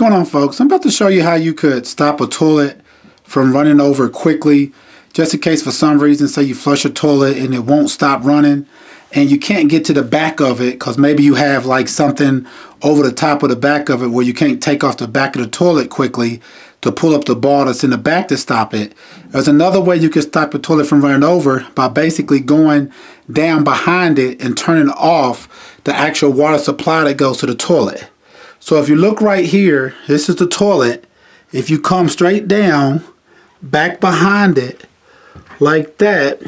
going on, folks? I'm about to show you how you could stop a toilet from running over quickly, just in case for some reason, say you flush a toilet and it won't stop running and you can't get to the back of it because maybe you have like something over the top of the back of it where you can't take off the back of the toilet quickly to pull up the ball that's in the back to stop it. There's another way you can stop a toilet from running over by basically going down behind it and turning off the actual water supply that goes to the toilet. So if you look right here, this is the toilet. If you come straight down, back behind it, like that,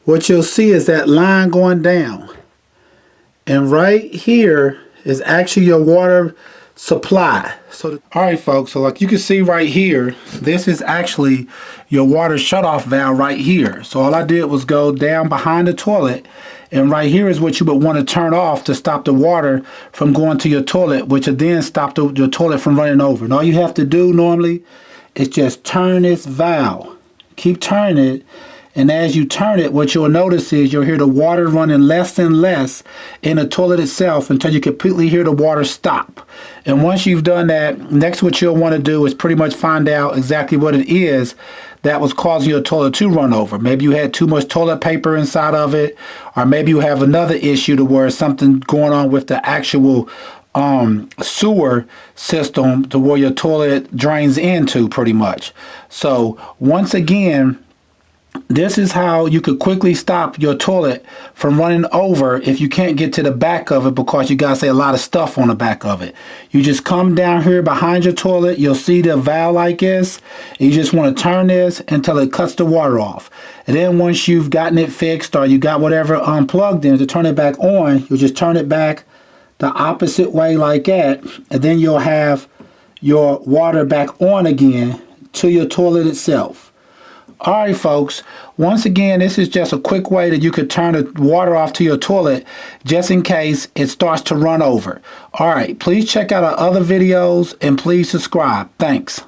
what you'll see is that line going down. And right here is actually your water supply. So, alright folks, so like you can see right here, this is actually your water shutoff valve right here. So all I did was go down behind the toilet, and right here is what you would want to turn off to stop the water from going to your toilet, which would then stop your toilet from running over. And all you have to do normally is just turn this valve. Keep turning it. And as you turn it, what you'll notice is you'll hear the water running less and less in the toilet itself until you completely hear the water stop. And once you've done that, next what you'll want to do is pretty much find out exactly what it is that was causing your toilet to run over. Maybe you had too much toilet paper inside of it, or maybe you have another issue to where something going on with the actual sewer system to where your toilet drains into pretty much. So once again, this is how you could quickly stop your toilet from running over if you can't get to the back of it because you got, say, a lot of stuff on the back of it. You just come down here behind your toilet. You'll see the valve like this. And you just want to turn this until it cuts the water off. And then once you've gotten it fixed or you got whatever unplugged in to turn it back on, you just turn it back the opposite way like that. And then you'll have your water back on again to your toilet itself. Alright folks, once again, this is just a quick way that you could turn the water off to your toilet just in case it starts to run over. Alright, please check out our other videos and please subscribe. Thanks.